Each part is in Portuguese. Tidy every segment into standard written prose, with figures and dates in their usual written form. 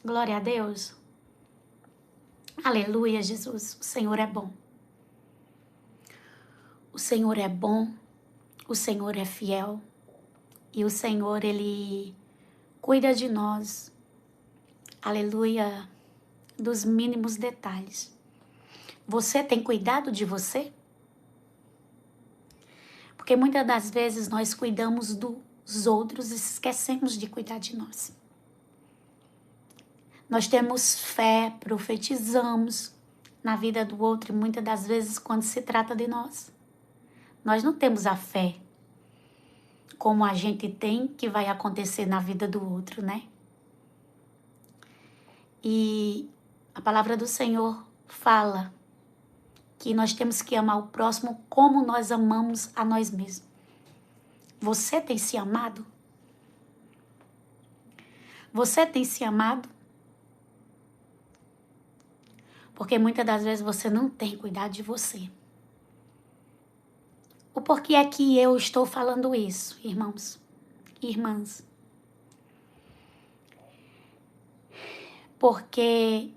Glória a Deus. Aleluia, Jesus. O Senhor é bom. O Senhor é bom. O Senhor é fiel. E o Senhor, Ele cuida de nós. Aleluia. Dos mínimos detalhes. Você tem cuidado de você? Porque muitas das vezes nós cuidamos dos outros e esquecemos de cuidar de nós. Nós temos fé, profetizamos na vida do outro e muitas das vezes quando se trata de nós não temos a fé como a gente tem que vai acontecer na vida do outro, né? E a palavra do Senhor fala que nós temos que amar o próximo como nós amamos a nós mesmos. Você tem se amado? Você tem se amado? Porque muitas das vezes você não tem cuidado de você. O porquê é que eu estou falando isso, irmãos e irmãs? Porque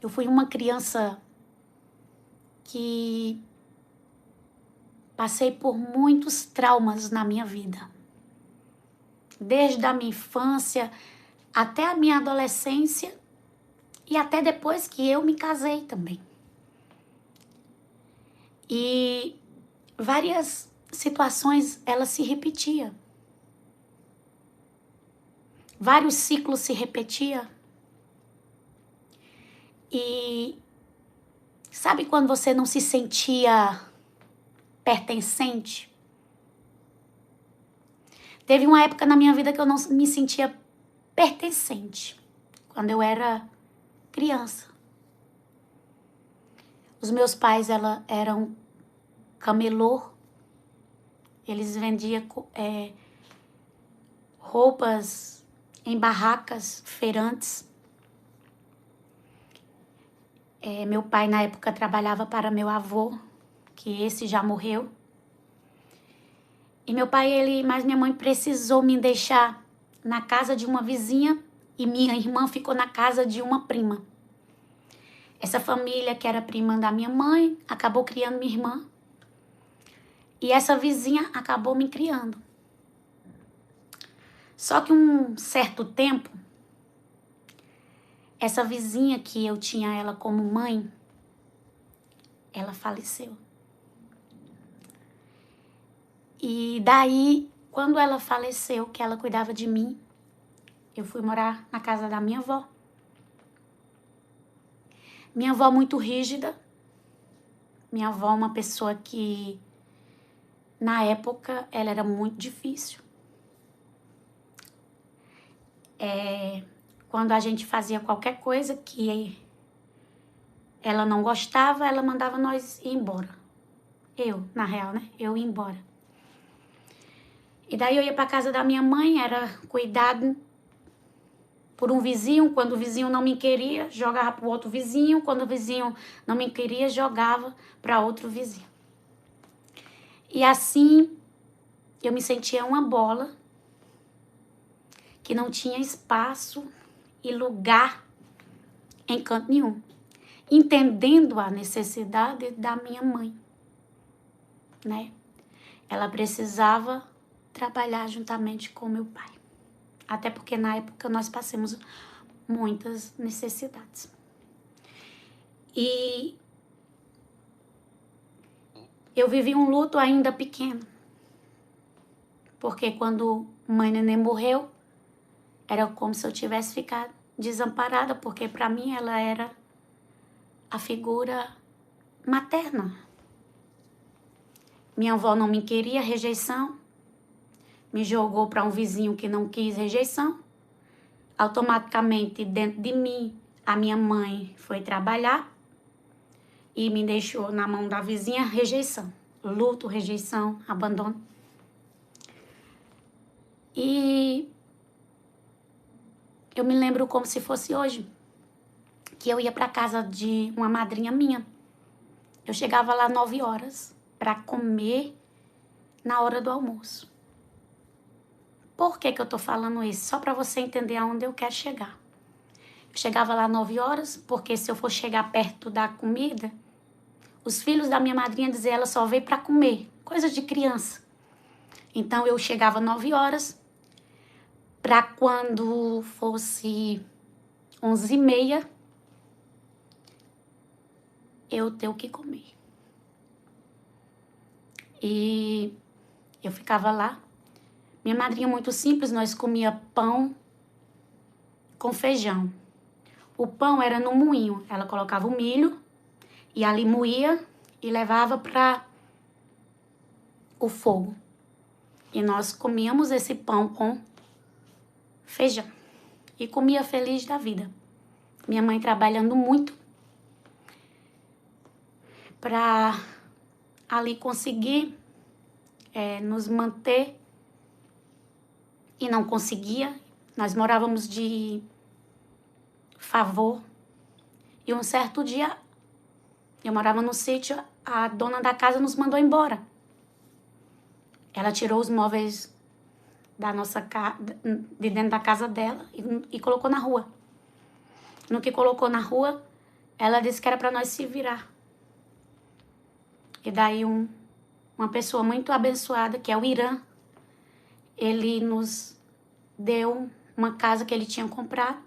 eu fui uma criança que passei por muitos traumas na minha vida. Desde a minha infância até a minha adolescência e até depois que eu me casei também. E várias situações, elas se repetiam. Vários ciclos se repetiam. E sabe quando você não se sentia pertencente? Teve uma época na minha vida que eu não me sentia pertencente, quando eu era criança. Os meus pais eram camelô, eles vendiam roupas em barracas feirantes. Meu pai na época trabalhava para meu avô, que esse já morreu. E meu pai, mas minha mãe precisou me deixar na casa de uma vizinha e minha irmã ficou na casa de uma prima. Essa família, que era prima da minha mãe, acabou criando minha irmã. E essa vizinha acabou me criando. Só que um certo tempo, essa vizinha que eu tinha ela como mãe, ela faleceu. E daí, quando ela faleceu, que ela cuidava de mim, eu fui morar na casa da minha avó. Minha avó muito rígida. Minha avó é uma pessoa que, na época, ela era muito difícil. Quando a gente fazia qualquer coisa que ela não gostava, ela mandava nós ir embora. Eu, na real, né? Eu ia embora. E daí eu ia para casa da minha mãe, era cuidado por um vizinho. Quando o vizinho não me queria, jogava para o outro vizinho. Quando o vizinho não me queria, jogava para outro vizinho. E assim, eu me sentia uma bola que não tinha espaço e lugar em canto nenhum, entendendo a necessidade da minha mãe, né? Ela precisava trabalhar juntamente com meu pai, até porque na época nós passamos muitas necessidades. E eu vivi um luto ainda pequeno, porque quando mãe neném morreu, era como se eu tivesse ficado desamparada, porque para mim ela era a figura materna. Minha avó não me queria, rejeição. Me jogou para um vizinho que não quis, rejeição. Automaticamente, dentro de mim, a minha mãe foi trabalhar e me deixou na mão da vizinha, rejeição. Luto, rejeição, abandono. E eu me lembro como se fosse hoje, que eu ia para casa de uma madrinha minha. Eu chegava lá 9 horas para comer na hora do almoço. Por que eu tô falando isso? Só para você entender aonde eu quero chegar. Eu chegava lá 9 horas, porque se eu for chegar perto da comida, os filhos da minha madrinha diziam, ela só veio para comer, coisa de criança. Então eu chegava 9 horas, para quando fosse 11h30, eu ter o que comer. E eu ficava lá. Minha madrinha muito simples, nós comia pão com feijão. O pão era no moinho, ela colocava o milho e ali moía e levava para o fogo. E nós comíamos esse pão com feijão. E comia feliz da vida. Minha mãe trabalhando muito para ali conseguir nos manter e não conseguia. Nós morávamos de favor. E um certo dia, eu morava no sítio, a dona da casa nos mandou embora. Ela tirou os móveis da nossa casa, de dentro da casa dela e colocou na rua. No que colocou na rua, ela disse que era para nós se virar. E daí uma pessoa muito abençoada, que é o Irã, ele nos deu uma casa que ele tinha comprado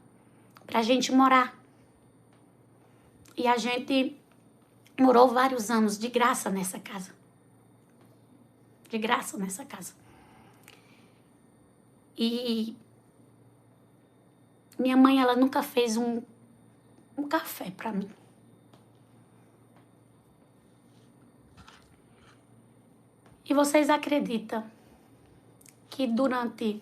pra gente morar. E a gente morou vários anos de graça nessa casa. De graça nessa casa. E minha mãe, ela nunca fez um café pra mim. E vocês acreditam que durante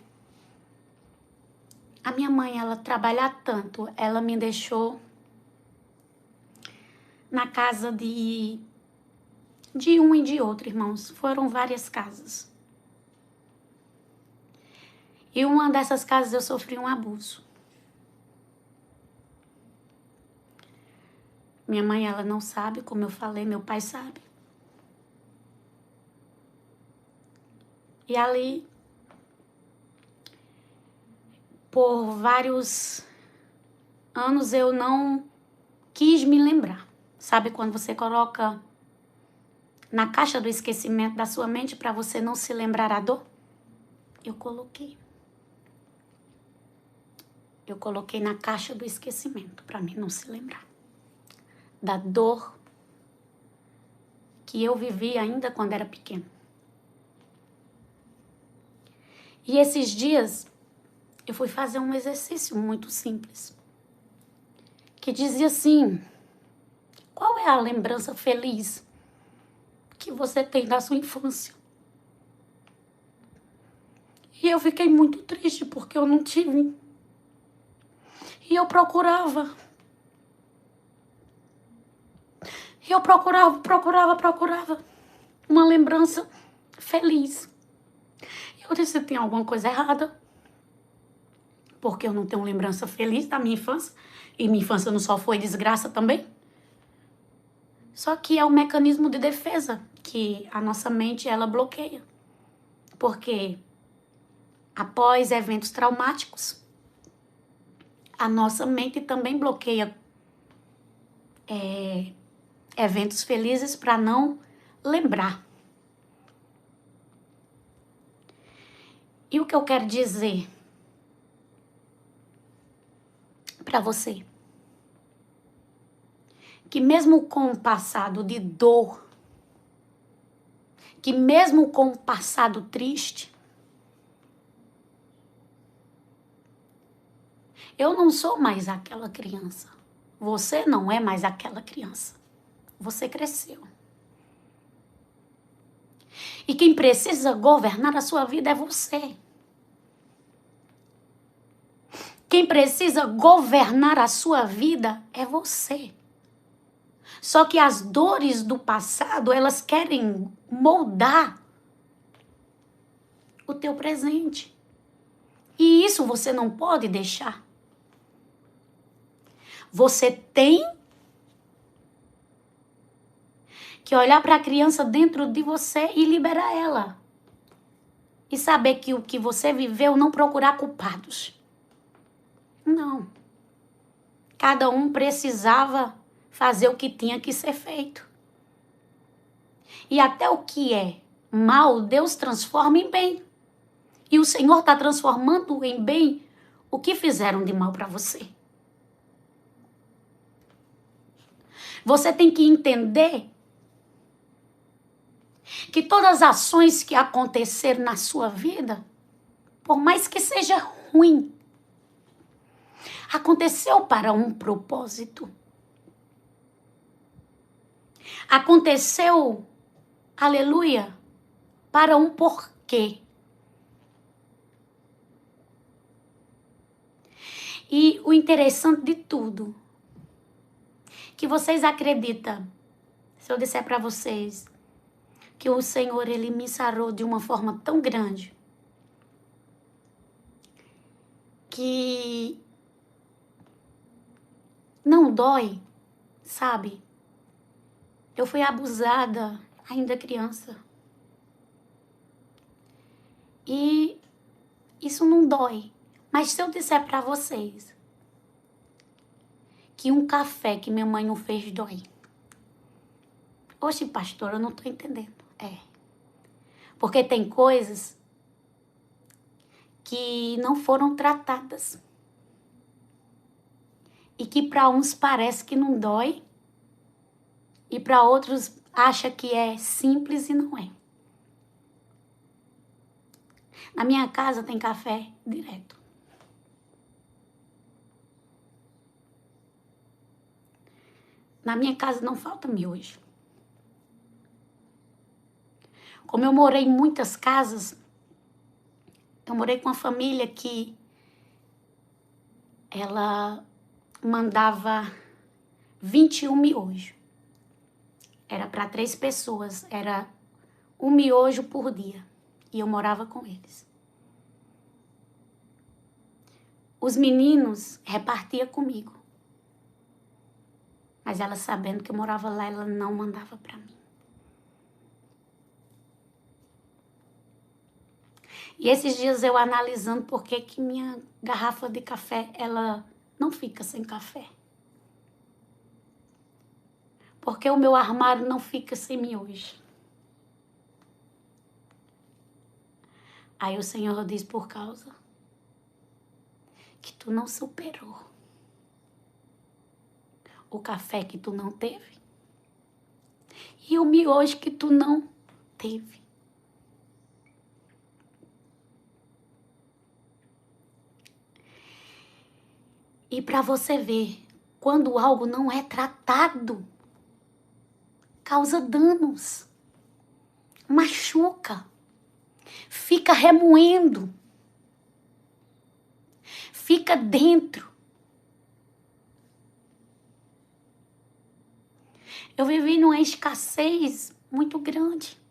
a minha mãe, ela trabalhar tanto, ela me deixou na casa de um e de outro, irmãos. Foram várias casas. E uma dessas casas eu sofri um abuso. Minha mãe, ela não sabe, como eu falei, meu pai sabe. E ali, por vários anos, eu não quis me lembrar. Sabe quando você coloca na caixa do esquecimento da sua mente para você não se lembrar a dor? Eu coloquei. Eu coloquei na caixa do esquecimento para mim não se lembrar da dor que eu vivi ainda quando era pequena. E esses dias eu fui fazer um exercício muito simples que dizia assim: qual é a lembrança feliz que você tem da sua infância? E eu fiquei muito triste porque eu não tive. E eu procurava. E eu procurava uma lembrança feliz. E eu disse, tem alguma coisa errada. Porque eu não tenho lembrança feliz da minha infância. E minha infância não só foi desgraça também. Só que é um mecanismo de defesa que a nossa mente, ela bloqueia. Porque após eventos traumáticos, a nossa mente também bloqueia eventos felizes para não lembrar. E o que eu quero dizer para você? Que mesmo com o passado de dor, que mesmo com o passado triste, eu não sou mais aquela criança. Você não é mais aquela criança. Você cresceu. E quem precisa governar a sua vida é você. Quem precisa governar a sua vida é você. Só que as dores do passado, elas querem moldar o teu presente. E isso você não pode deixar. Você tem que olhar para a criança dentro de você e liberar ela. E saber que o que você viveu, não procurar culpados. Não. Cada um precisava fazer o que tinha que ser feito. E até o que é mal, Deus transforma em bem. E o Senhor está transformando em bem o que fizeram de mal para você. Você tem que entender que todas as ações que aconteceram na sua vida, por mais que seja ruim, aconteceu para um propósito. Aconteceu, aleluia, para um porquê. E o interessante de tudo, que vocês acreditam, se eu disser para vocês que o Senhor, Ele me sarou de uma forma tão grande, que não dói, sabe? Eu fui abusada ainda criança. E isso não dói. Mas se eu disser para vocês que um café que minha mãe não fez dói. Oxe, pastor, eu não tô entendendo. É. Porque tem coisas que não foram tratadas. E que para uns parece que não dói. E para outros acha que é simples e não é. Na minha casa tem café direto. Na minha casa não falta miojo. Como eu morei em muitas casas, eu morei com uma família que ela mandava 21 miojos. Era para 3 pessoas, era um miojo por dia. E eu morava com eles. Os meninos repartiam comigo. Mas ela sabendo que eu morava lá, ela não mandava para mim. E esses dias eu analisando por que minha garrafa de café, ela não fica sem café. Porque o meu armário não fica sem miojo. Aí o Senhor diz, por causa que tu não superou o café que tu não teve e o miojo que tu não teve. E para você ver, quando algo não é tratado, causa danos, machuca, fica remoendo, fica dentro. Eu vivi numa escassez muito grande.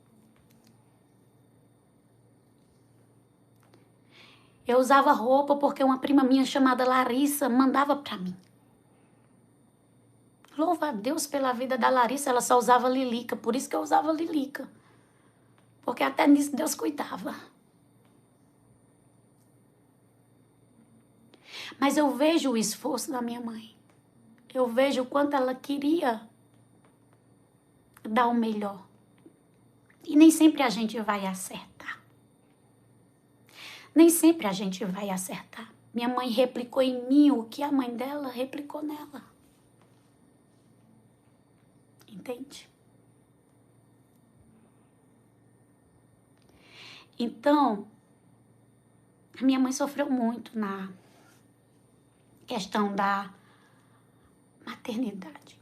Eu usava roupa porque uma prima minha chamada Larissa mandava para mim. Louva a Deus pela vida da Larissa, ela só usava lilica, por isso que eu usava lilica. Porque até nisso Deus cuidava. Mas eu vejo o esforço da minha mãe. Eu vejo o quanto ela queria dar o melhor. E nem sempre a gente vai acertar. Nem sempre a gente vai acertar. Minha mãe replicou em mim o que a mãe dela replicou nela. Entende? Então, a minha mãe sofreu muito na questão da maternidade.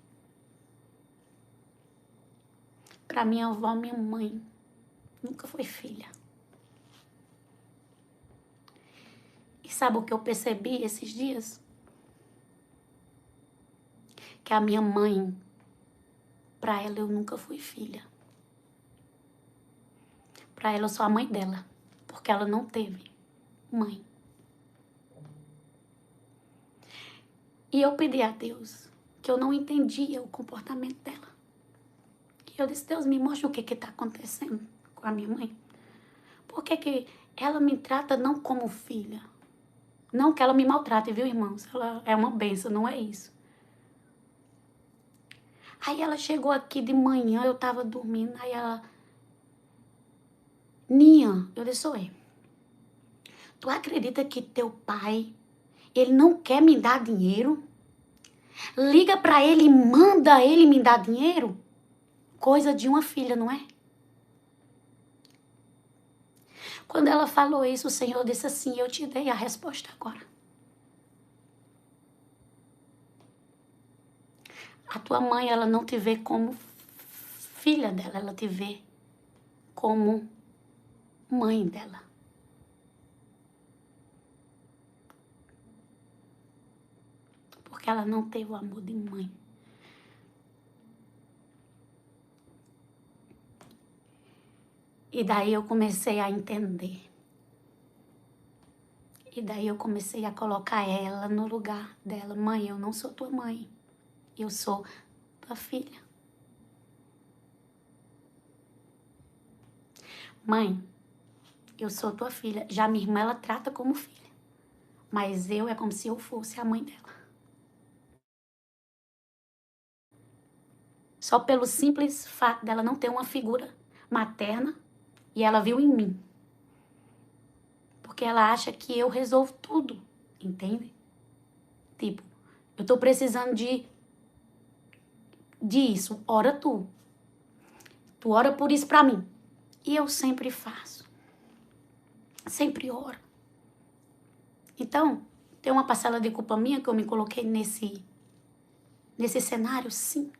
Para minha avó, minha mãe nunca foi filha. E sabe o que eu percebi esses dias? Que a minha mãe, para ela eu nunca fui filha. Para ela eu sou a mãe dela, porque ela não teve mãe. E eu pedi a Deus, que eu não entendia o comportamento dela. E eu disse, Deus, me mostra o que está acontecendo com a minha mãe. Por que ela me trata não como filha? Não que ela me maltrate, viu, irmãos? Ela é uma bênção, não é isso. Aí ela chegou aqui de manhã, eu tava dormindo, aí ela... Ninha, eu disse, oi. Tu acredita que teu pai, ele não quer me dar dinheiro? Liga pra ele e manda ele me dar dinheiro? Coisa de uma filha, não é? Quando ela falou isso, o Senhor disse assim, eu te dei a resposta agora. A tua mãe, ela não te vê como filha dela, ela te vê como mãe dela. Porque ela não teve o amor de mãe. E daí eu comecei a entender. E daí eu comecei a colocar ela no lugar dela. Mãe, eu não sou tua mãe. Eu sou tua filha. Mãe, eu sou tua filha. Já minha irmã, ela trata como filha. Mas eu é como se eu fosse a mãe dela. Só pelo simples fato dela não ter uma figura materna e ela viu em mim. Porque ela acha que eu resolvo tudo, entende? Tipo, eu tô precisando disso, ora tu. Tu ora por isso pra mim. E eu sempre faço. Sempre oro. Então, tem uma parcela de culpa minha que eu me coloquei nesse cenário, sim.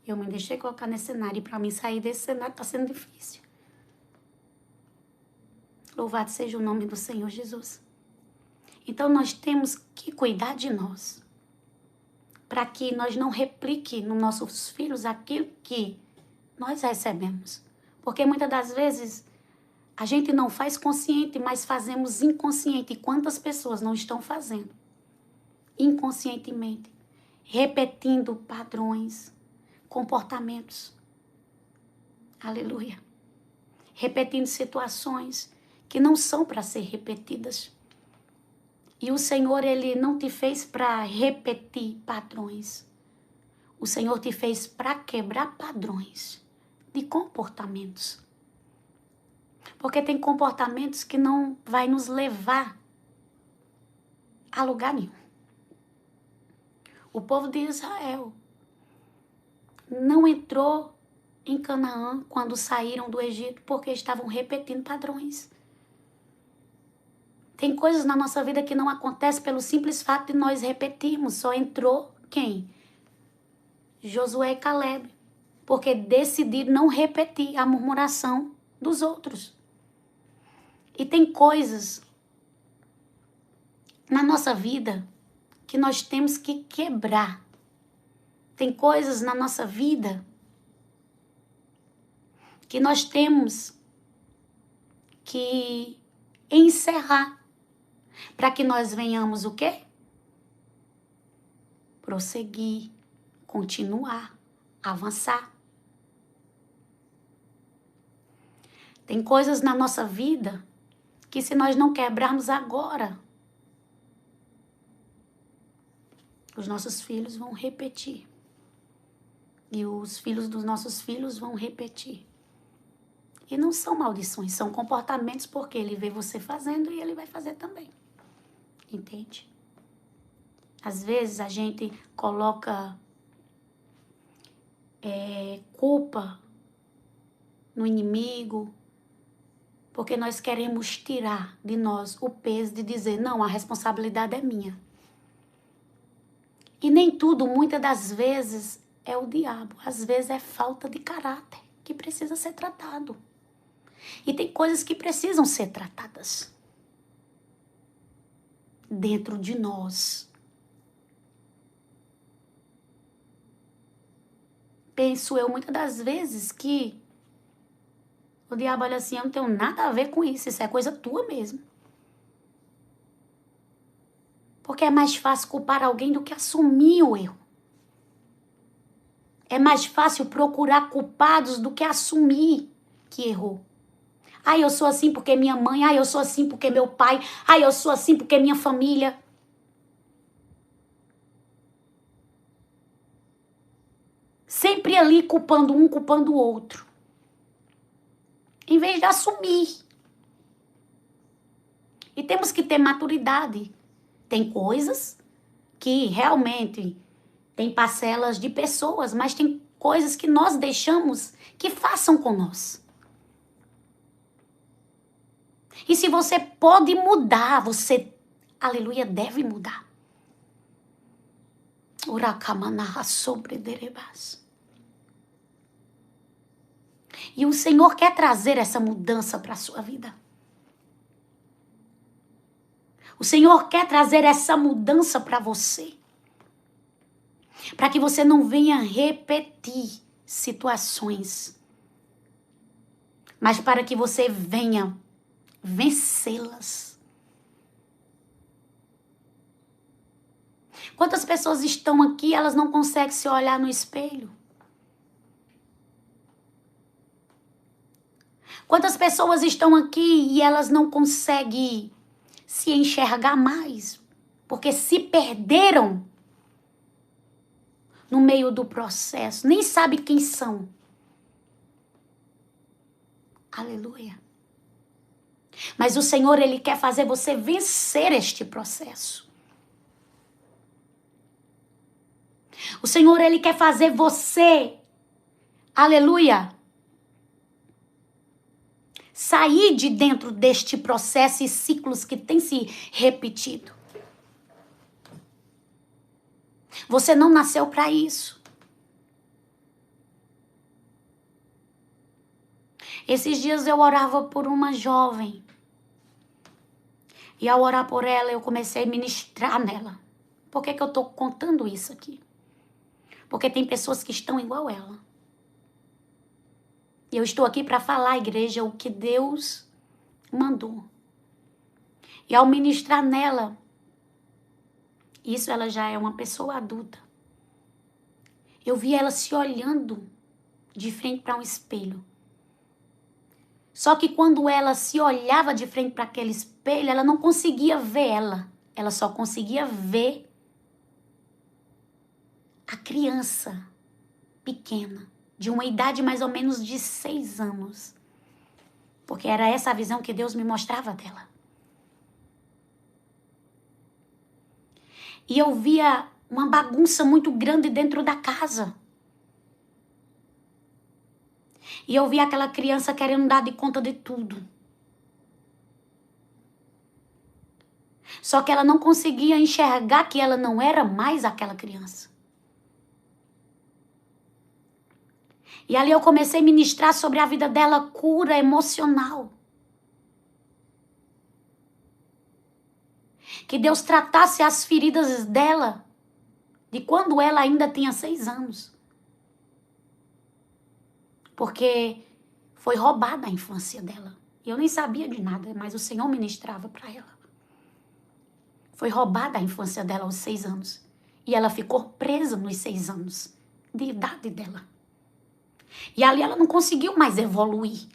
Eu me deixei colocar nesse cenário e pra mim sair desse cenário tá sendo difícil. Louvado seja o nome do Senhor Jesus. Então, nós temos que cuidar de nós. Para que nós não replique nos nossos filhos aquilo que nós recebemos. Porque muitas das vezes a gente não faz consciente, mas fazemos inconsciente. E quantas pessoas não estão fazendo? Inconscientemente. Repetindo padrões, comportamentos. Aleluia. Repetindo situações que não são para ser repetidas. E o Senhor, Ele não te fez para repetir padrões. O Senhor te fez para quebrar padrões de comportamentos. Porque tem comportamentos que não vai nos levar a lugar nenhum. O povo de Israel não entrou em Canaã quando saíram do Egito porque estavam repetindo padrões. Tem coisas na nossa vida que não acontecem pelo simples fato de nós repetirmos. Só entrou quem? Josué e Caleb. Porque decidiram não repetir a murmuração dos outros. E tem coisas na nossa vida que nós temos que quebrar. Tem coisas na nossa vida que nós temos que encerrar. Para que nós venhamos o quê? Prosseguir, continuar, avançar. Tem coisas na nossa vida que se nós não quebrarmos agora, os nossos filhos vão repetir. E os filhos dos nossos filhos vão repetir. E não são maldições, são comportamentos porque ele vê você fazendo e ele vai fazer também. Entende? Às vezes a gente coloca culpa no inimigo, porque nós queremos tirar de nós o peso de dizer, não, a responsabilidade é minha. E nem tudo, muitas das vezes, é o diabo. Às vezes é falta de caráter que precisa ser tratado. E tem coisas que precisam ser tratadas dentro de nós. Penso eu muitas das vezes que o diabo olha assim, eu não tenho nada a ver com isso é coisa tua mesmo. Porque é mais fácil culpar alguém do que assumir o erro. É mais fácil procurar culpados do que assumir que errou. Ah, eu sou assim porque minha mãe, ah, eu sou assim porque meu pai, ah, eu sou assim porque minha família. sempre ali culpando um, culpando o outro. Em vez de assumir. E temos que ter maturidade. Tem coisas que realmente tem parcelas de pessoas, mas tem coisas que nós deixamos que façam com nós. E se você pode mudar, você, aleluia, deve mudar. E o Senhor quer trazer essa mudança para a sua vida. O Senhor quer trazer essa mudança para você. Para que você não venha repetir situações. Mas para que você venha vencê-las. Quantas pessoas estão aqui, elas não conseguem se olhar no espelho? Quantas pessoas estão aqui e elas não conseguem se enxergar mais? Porque se perderam no meio do processo. Nem sabe quem são. Aleluia. Mas o Senhor, Ele quer fazer você vencer este processo. O Senhor, Ele quer fazer você, aleluia, sair de dentro deste processo e ciclos que tem se repetido. Você não nasceu para isso. Esses dias eu orava por uma jovem. E ao orar por ela, eu comecei a ministrar nela. Por que eu estou contando isso aqui? Porque tem pessoas que estão igual ela. E eu estou aqui para falar à igreja o que Deus mandou. E ao ministrar nela, isso ela já é uma pessoa adulta. Eu vi ela se olhando de frente para um espelho. Só que quando ela se olhava de frente para aquele espelho, ela não conseguia ver ela. Ela só conseguia ver a criança pequena, de uma idade mais ou menos de 6 anos. Porque era essa a visão que Deus me mostrava dela. E eu via uma bagunça muito grande dentro da casa. E eu via aquela criança querendo dar de conta de tudo. Só que ela não conseguia enxergar que ela não era mais aquela criança. E ali eu comecei a ministrar sobre a vida dela, cura emocional. Que Deus tratasse as feridas dela de quando ela ainda tinha 6 anos. Porque foi roubada a infância dela. Eu nem sabia de nada, mas o Senhor ministrava para ela. Foi roubada a infância dela aos 6 anos. E ela ficou presa nos 6 anos de idade dela. E ali ela não conseguiu mais evoluir.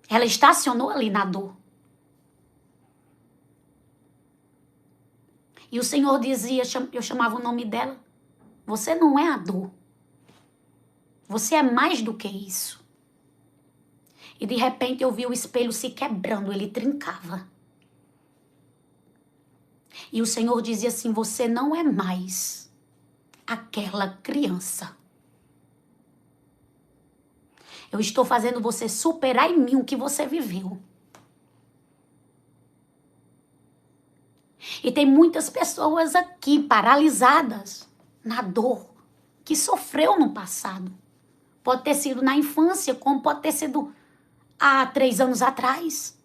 Ela estacionou ali na dor. E o Senhor dizia, eu chamava o nome dela, você não é a dor. Você é mais do que isso. E de repente eu vi o espelho se quebrando, ele trincava. E o Senhor dizia assim, você não é mais aquela criança. Eu estou fazendo você superar em mim o que você viveu. E tem muitas pessoas aqui paralisadas na dor que sofreu no passado. Pode ter sido na infância, como pode ter sido há 3 anos atrás.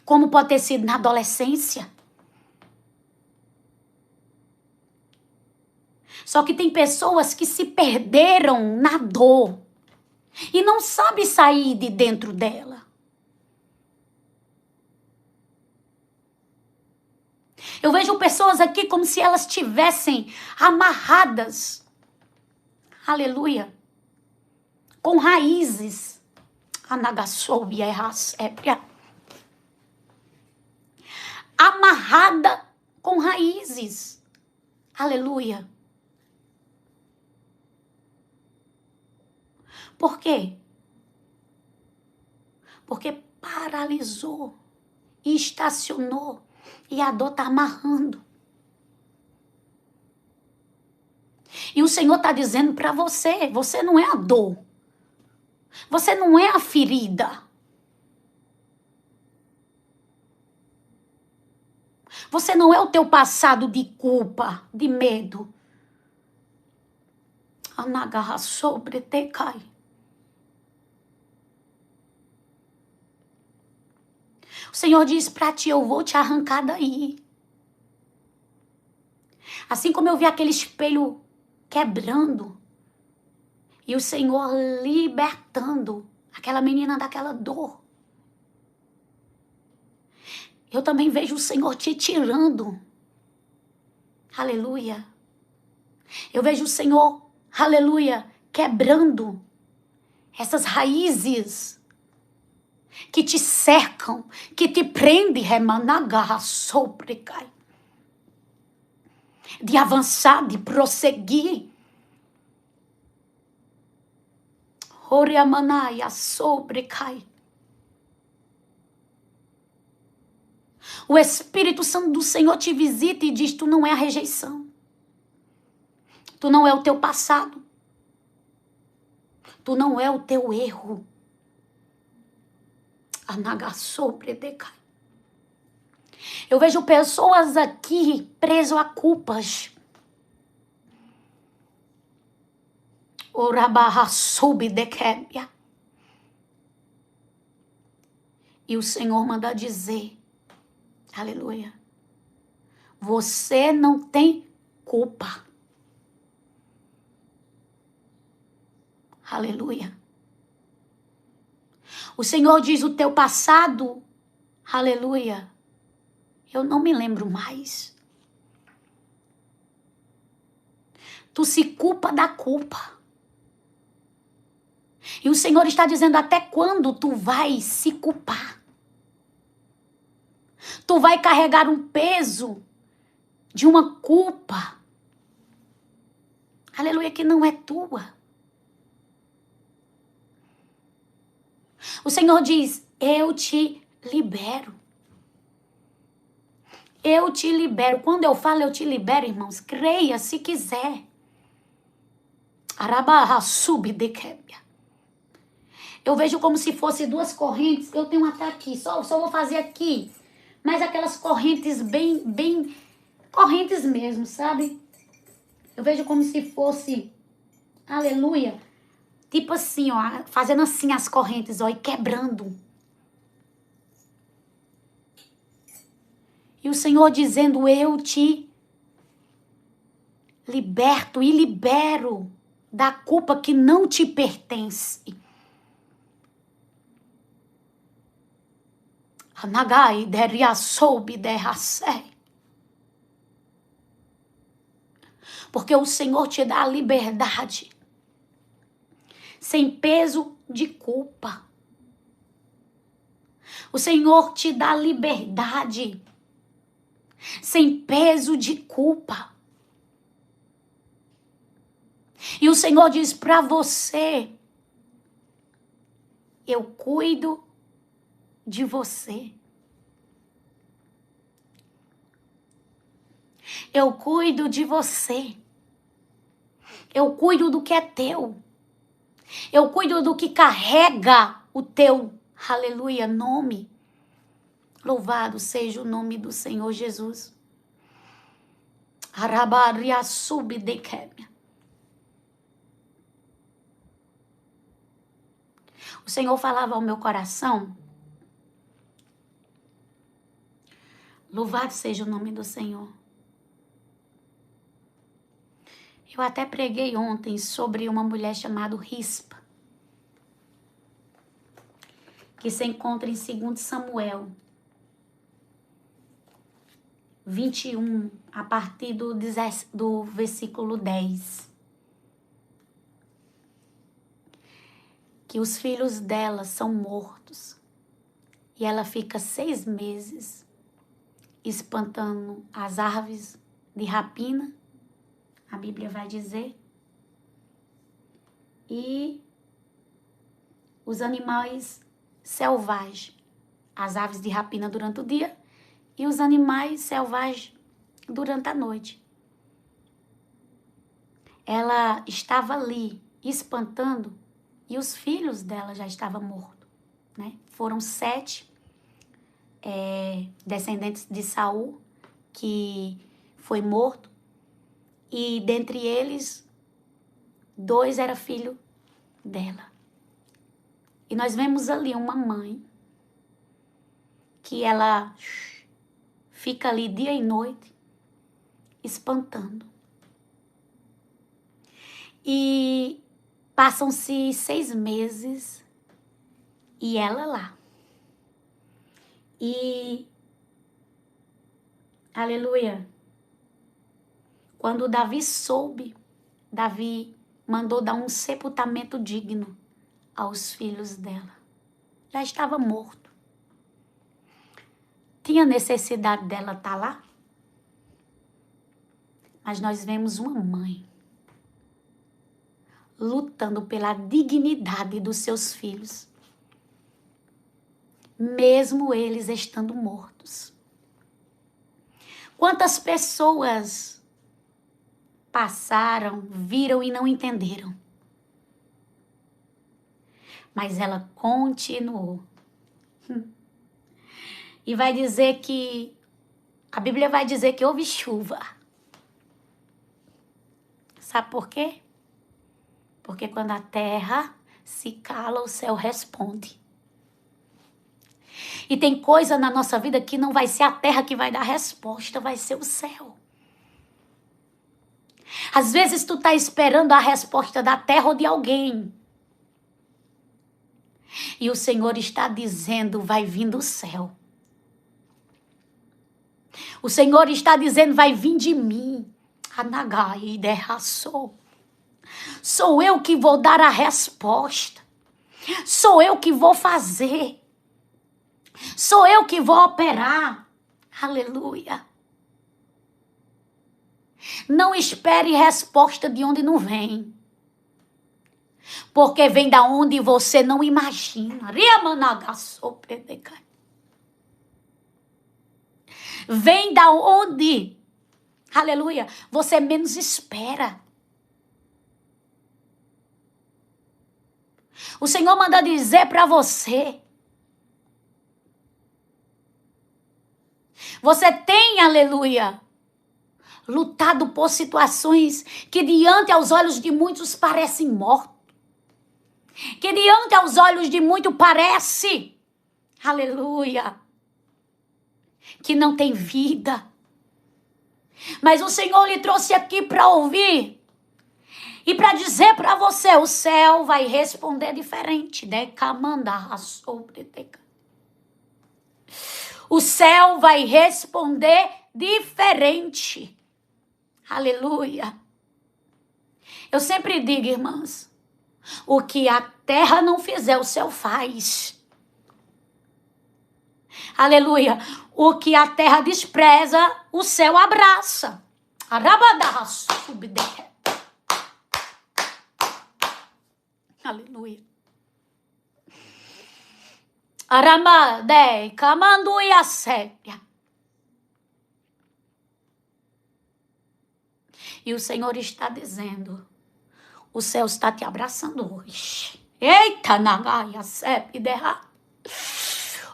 Como pode ter sido na adolescência. Só que tem pessoas que se perderam na dor e não sabem sair de dentro dela. Eu vejo pessoas aqui como se elas estivessem amarradas, aleluia, com raízes, amarrada com raízes. Aleluia. Por quê? Porque paralisou e estacionou e a dor está amarrando. E o Senhor está dizendo para você, você não é a dor. Você não é a ferida. Você não é o teu passado de culpa, de medo. Anagarra sobre te cai. O Senhor diz para ti, eu vou te arrancar daí. Assim como eu vi aquele espelho quebrando e o Senhor libertando aquela menina daquela dor. Eu também vejo o Senhor te tirando. Aleluia. Eu vejo o Senhor, aleluia, quebrando essas raízes que te cercam, que te prendem, remanagarra, sobrecai. De avançar, de prosseguir. Oriamanaia, sobrecai. O Espírito Santo do Senhor te visita e diz, tu não é a rejeição. Tu não é o teu passado. Tu não é o teu erro. Anagassobredecai. Eu vejo pessoas aqui presas a culpas. Orabarrasobedekemia. E o Senhor manda dizer, aleluia, você não tem culpa. Aleluia. O Senhor diz o teu passado, aleluia, eu não me lembro mais. Tu se culpa da culpa. E o Senhor está dizendo, até quando tu vai se culpar? Tu vai carregar um peso de uma culpa, aleluia, que não é tua. O Senhor diz, eu te libero. Eu te libero. Quando eu falo eu te libero, irmãos, creia se quiser. Arabarra subdekebia. Eu vejo como se fosse duas correntes. Eu tenho até aqui, só vou fazer aqui. Mas aquelas correntes bem correntes mesmo, sabe? Eu vejo como se fosse, aleluia, tipo assim, ó, fazendo assim as correntes, ó, e quebrando. E o Senhor dizendo, eu te liberto e libero da culpa que não te pertence. Anagai deria soube derracei. Porque o Senhor te dá a liberdade sem peso de culpa. O Senhor te dá liberdade sem peso de culpa. E o Senhor diz para você, eu cuido de você. Eu cuido de você. Eu cuido do que é teu. Eu cuido do que carrega o teu, aleluia, nome. Louvado seja o nome do Senhor Jesus. Arabaria subdekemia. O Senhor falava ao meu coração. Louvado seja o nome do Senhor. Eu até preguei ontem sobre uma mulher chamada Rispa, que se encontra em 2 Samuel 21, a partir do versículo 10. Que os filhos dela são mortos. E ela fica 6 meses espantando as aves de rapina a Bíblia vai dizer. E os animais selvagens, as aves de rapina durante o dia e os animais selvagens durante a noite. Ela estava ali espantando e os filhos dela já estavam mortos, né? Foram 7 descendentes de Saul que foi morto e dentre eles 2 era filho dela. E nós vemos ali uma mãe que ela fica ali dia e noite espantando. E passam-se 6 meses e ela lá. E, aleluia, quando Davi soube, Davi mandou dar um sepultamento digno aos filhos dela. Já estava morto. Tinha necessidade dela estar lá? Mas nós vemos uma mãe lutando pela dignidade dos seus filhos, mesmo eles estando mortos. Quantas pessoas passaram, viram e não entenderam? Mas ela continuou. E vai dizer que, a Bíblia vai dizer que houve chuva. Sabe por quê? Porque quando a terra se cala, o céu responde. E tem coisa na nossa vida que não vai ser a terra que vai dar resposta, vai ser o céu. Às vezes tu tá esperando a resposta da terra ou de alguém. E o Senhor está dizendo, vai vir do céu. O Senhor está dizendo, vai vir de mim. Anagai derraçou. Sou eu que vou dar a resposta. Sou eu que vou fazer. Sou eu que vou operar. Aleluia. Não espere resposta de onde não vem. Porque vem da onde você não imagina. Vem da onde, aleluia, você menos espera. O Senhor manda dizer para você. Você tem, aleluia, lutado por situações que diante aos olhos de muitos parecem mortos. Que diante aos olhos de muitos parece, aleluia, que não tem vida. Mas o Senhor lhe trouxe aqui para ouvir e para dizer para você, o céu vai responder diferente. O céu vai responder diferente. Aleluia. Eu sempre digo, irmãs, o que a terra não fizer, o céu faz. Aleluia. O que a terra despreza, o céu abraça. Aleluia. Aramadei, camanduia sépia. E o Senhor está dizendo, o céu está te abraçando hoje. Eita, nagaia sépia derra.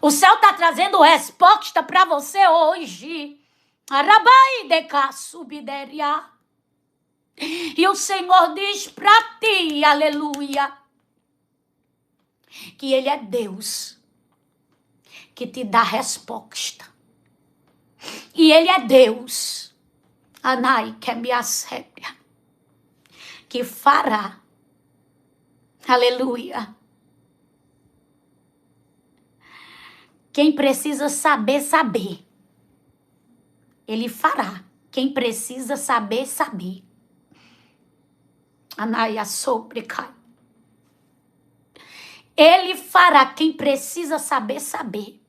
O céu está trazendo resposta para você hoje. Arabai de subideria. E o Senhor diz para ti, aleluia, que Ele é Deus que te dá resposta. E Ele é Deus, Anai, que é minha sépia, que fará, aleluia. Quem precisa saber, saber. Ele fará. Quem precisa saber, saber. Anaia sobrecai. Ele fará. Quem precisa saber, saber.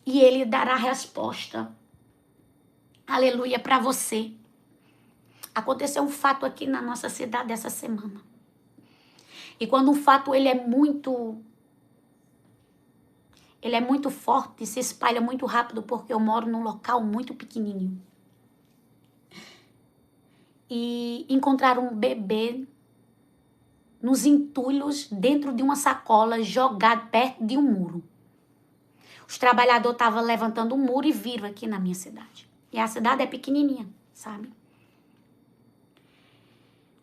E Ele dará resposta. Aleluia, para você. Aconteceu um fato aqui na nossa cidade essa semana. E quando um fato ele é muito forte, se espalha muito rápido, porque eu moro num local muito pequenininho. E encontraram um bebê nos entulhos dentro de uma sacola jogado perto de um muro. Os trabalhadores estavam levantando um muro e viram aqui na minha cidade. E a cidade é pequenininha, sabe?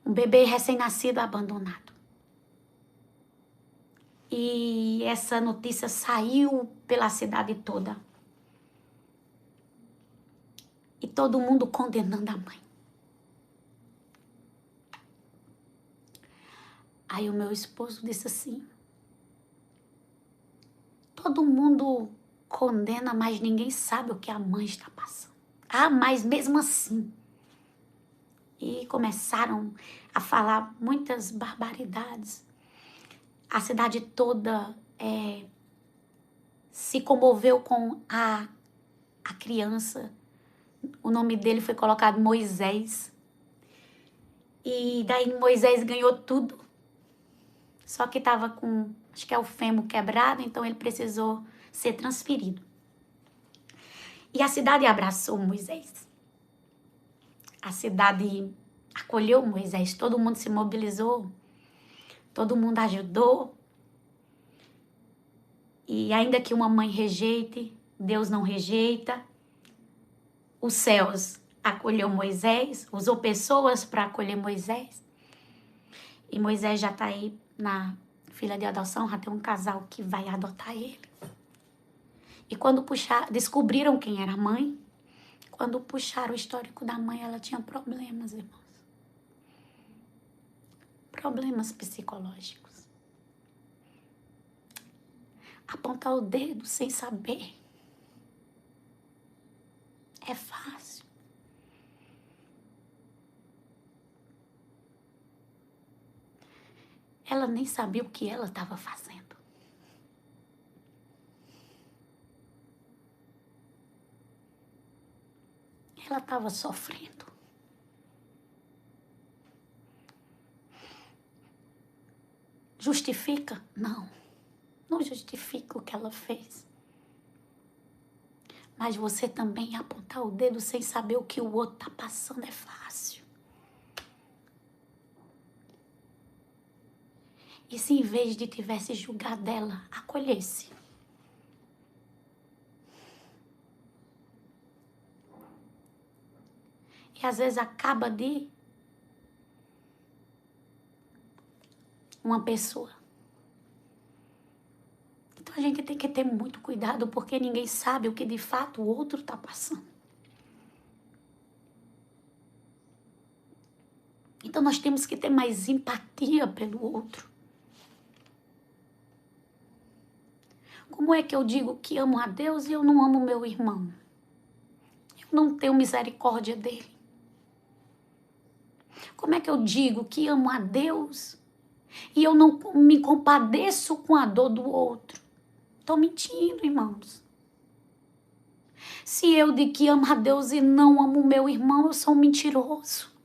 Um bebê recém-nascido abandonado. E essa notícia saiu pela cidade toda. E todo mundo condenando a mãe. Aí o meu esposo disse assim: todo mundo condena, mas ninguém sabe o que a mãe está passando. Ah, mas mesmo assim. E começaram a falar muitas barbaridades. A cidade toda se comoveu com a criança. O nome dele foi colocado Moisés. E daí Moisés ganhou tudo. Só que estava com, acho que é o fêmur quebrado, então ele precisou ser transferido. E a cidade abraçou Moisés. A cidade acolheu Moisés, todo mundo se mobilizou, todo mundo ajudou. E ainda que uma mãe rejeite, Deus não rejeita. Os céus acolheu Moisés, usou pessoas para acolher Moisés. E Moisés já está aí na fila de adoção, já tem um casal que vai adotar ele. E quando descobriram quem era a mãe, quando puxaram o histórico da mãe, ela tinha problemas, irmãos. Problemas psicológicos. Apontar o dedo sem saber é fácil. Ela nem sabia o que ela estava fazendo. Ela estava sofrendo. Justifica? Não. Não justifica o que ela fez. Mas você também apontar o dedo sem saber o que o outro está passando é fácil. E se em vez de tivesse julgado ela, acolhesse? E às vezes acaba de uma pessoa. Então a gente tem que ter muito cuidado, porque ninguém sabe o que de fato o outro está passando. Então nós temos que ter mais empatia pelo outro. Como é que eu digo que amo a Deus e eu não amo meu irmão? Eu não tenho misericórdia dele. Como é que eu digo que amo a Deus e eu não me compadeço com a dor do outro? Estou mentindo, irmãos. Se eu digo que amo a Deus e não amo o meu irmão, eu sou um mentiroso.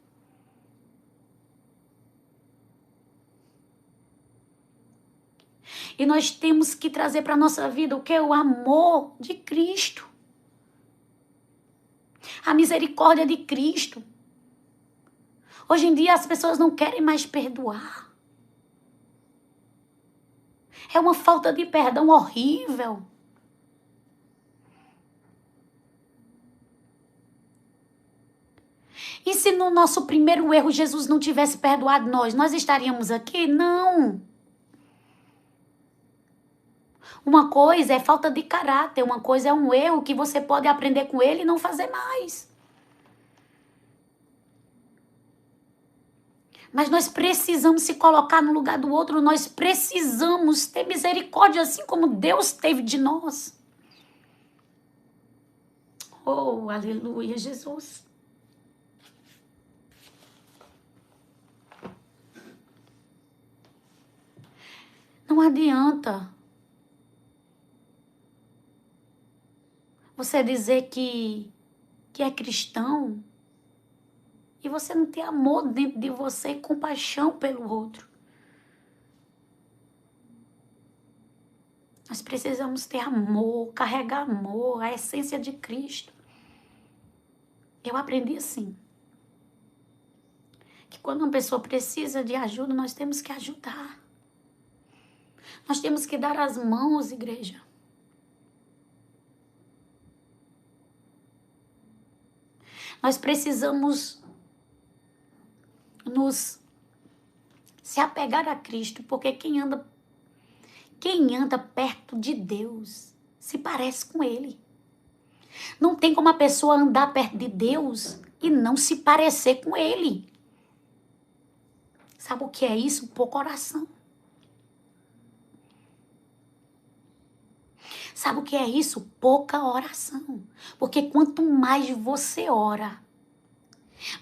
E nós temos que trazer para a nossa vida o que é o amor de Cristo. A misericórdia de Cristo. Hoje em dia as pessoas não querem mais perdoar. É uma falta de perdão horrível. E se no nosso primeiro erro Jesus não tivesse perdoado nós estaríamos aqui? Não. Uma coisa é falta de caráter, uma coisa é um erro que você pode aprender com ele e não fazer mais. Mas nós precisamos se colocar no lugar do outro, nós precisamos ter misericórdia assim como Deus teve de nós. Oh, aleluia, Jesus. Não adianta você dizer que é cristão e você não tem amor dentro de você e compaixão pelo outro. Nós precisamos ter amor, carregar amor, a essência de Cristo. Eu aprendi assim, que quando uma pessoa precisa de ajuda, nós temos que ajudar. Nós temos que dar as mãos, igreja. Nós precisamos se apegar a Cristo, porque quem anda perto de Deus se parece com Ele. Não tem como a pessoa andar perto de Deus e não se parecer com Ele. Sabe o que é isso? Pouca oração. Sabe o que é isso? Pouca oração. Porque quanto mais você ora,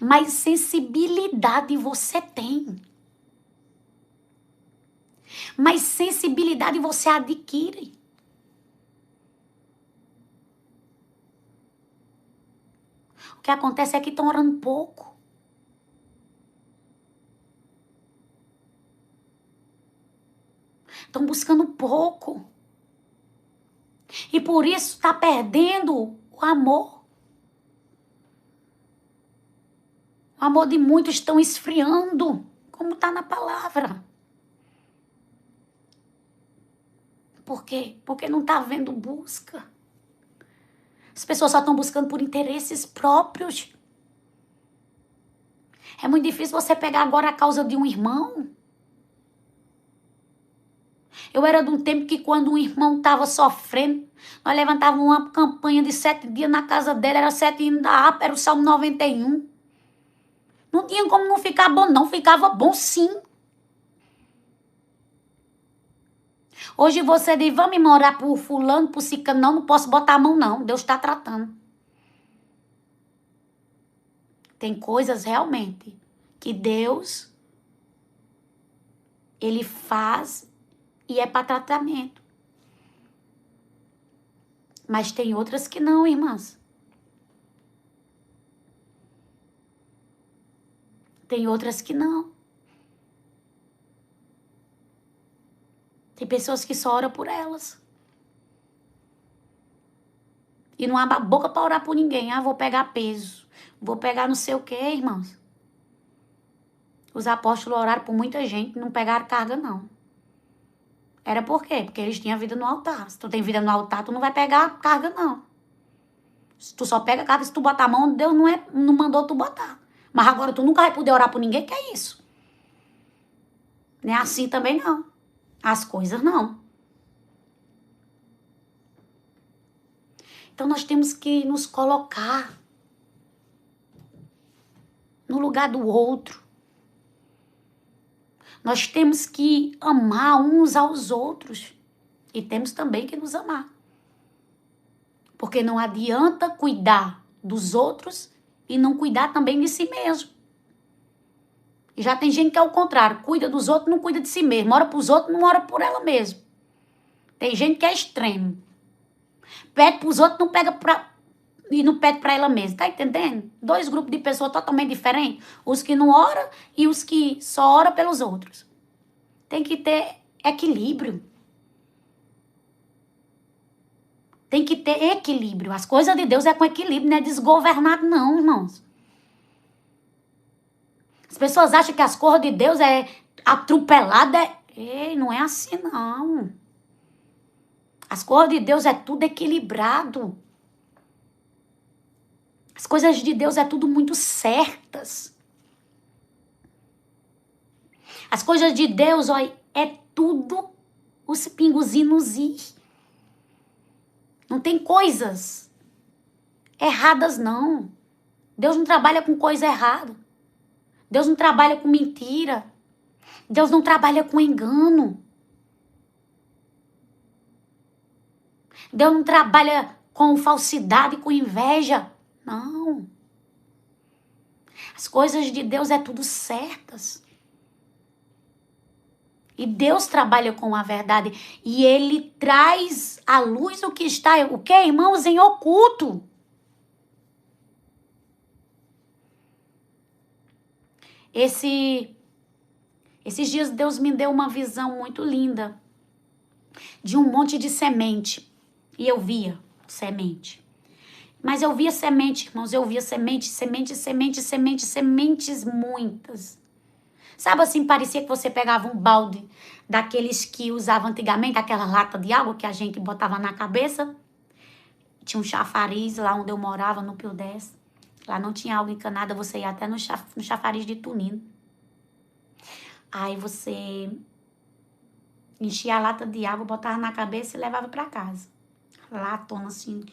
mais sensibilidade você tem. Mais sensibilidade você adquire. O que acontece é que estão orando pouco. Estão buscando pouco. E por isso está perdendo o amor. O amor de muitos estão esfriando, como está na palavra. Por quê? Porque não está havendo busca. As pessoas só estão buscando por interesses próprios. É muito difícil você pegar agora a causa de um irmão. Eu era de um tempo que quando um irmão estava sofrendo, nós levantávamos uma campanha de 7 dias na casa dele, era 7 hinos da harpa, era o Salmo 91. Não tinha como não ficar bom, não. Ficava bom sim. Hoje você diz, vamos orar por fulano, por ciclano. Não posso botar a mão não, Deus está tratando. Tem coisas realmente que Deus, Ele faz e é para tratamento. Mas tem outras que não, irmãs. Tem outras que não. Tem pessoas que só oram por elas. E não abre a boca para orar por ninguém. Ah, vou pegar peso. Vou pegar não sei o quê, irmãos. Os apóstolos oraram por muita gente, não pegaram carga, não. Era por quê? Porque eles tinham vida no altar. Se tu tem vida no altar, tu não vai pegar carga, não. Se tu só pega carga, se tu botar a mão, Deus não mandou tu botar. Mas agora tu nunca vai poder orar por ninguém, que é isso? Nem assim também não. As coisas não. Então nós temos que nos colocar no lugar do outro. Nós temos que amar uns aos outros. E temos também que nos amar. Porque não adianta cuidar dos outros e não cuidar também de si mesmo. E já tem gente que é o contrário. Cuida dos outros, não cuida de si mesmo. Ora para os outros, não ora por ela mesma. Tem gente que é extremo. Pede para os outros, não pega e não pede para ela mesma. Tá entendendo? 2 grupos de pessoas totalmente diferentes. Os que não oram e os que só oram pelos outros. Tem que ter equilíbrio. Tem que ter equilíbrio. As coisas de Deus é com equilíbrio, não é desgovernado não, irmãos. As pessoas acham que as coisas de Deus é atropelada. Ei, não é assim não. As coisas de Deus é tudo equilibrado. As coisas de Deus é tudo muito certas. As coisas de Deus, olha, é tudo os pingozinhos i. Não tem coisas erradas, não. Deus não trabalha com coisa errada. Deus não trabalha com mentira. Deus não trabalha com engano. Deus não trabalha com falsidade, com inveja. Não. As coisas de Deus é tudo certas. E Deus trabalha com a verdade. E Ele traz à luz o que está, o que, irmãos, em oculto. Esses dias Deus me deu uma visão muito linda de um monte de semente. E eu via semente. Mas eu via semente, irmãos, eu via sementes muitas. Sabe assim, parecia que você pegava um balde daqueles que usava antigamente, aquela lata de água que a gente botava na cabeça. Tinha um chafariz lá onde eu morava, no Pio 10. Lá não tinha água encanada, você ia até no chafariz de Tunino. Aí você enchia a lata de água, botava na cabeça e levava para casa. Latona assim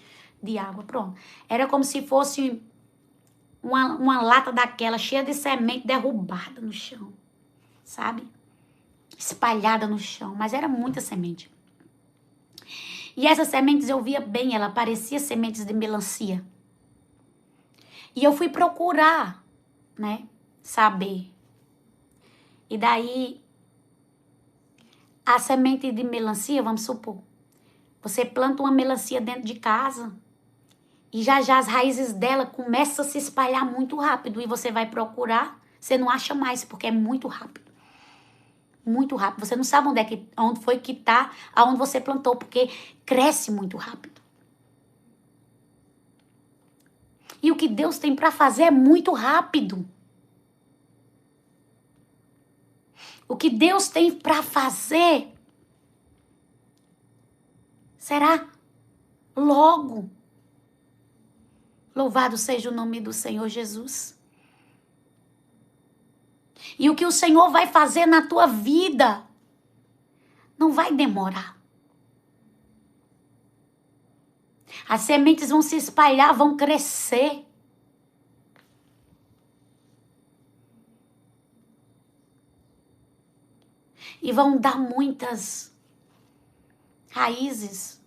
de água, pronto. Era como se fosse uma lata daquela cheia de semente derrubada no chão, sabe? Espalhada no chão, mas era muita semente. E essas sementes eu via bem, ela parecia sementes de melancia. E eu fui procurar, né, saber. E daí, a semente de melancia, vamos supor, você planta uma melancia dentro de casa e já as raízes dela começam a se espalhar muito rápido. E você vai procurar, você não acha mais, porque é muito rápido. Muito rápido. Você não sabe onde foi que tá, aonde você plantou, porque cresce muito rápido. E o que Deus tem para fazer é muito rápido. O que Deus tem para fazer será logo. Louvado seja o nome do Senhor Jesus. E o que o Senhor vai fazer na tua vida não vai demorar. As sementes vão se espalhar, vão crescer. E vão dar muitas raízes.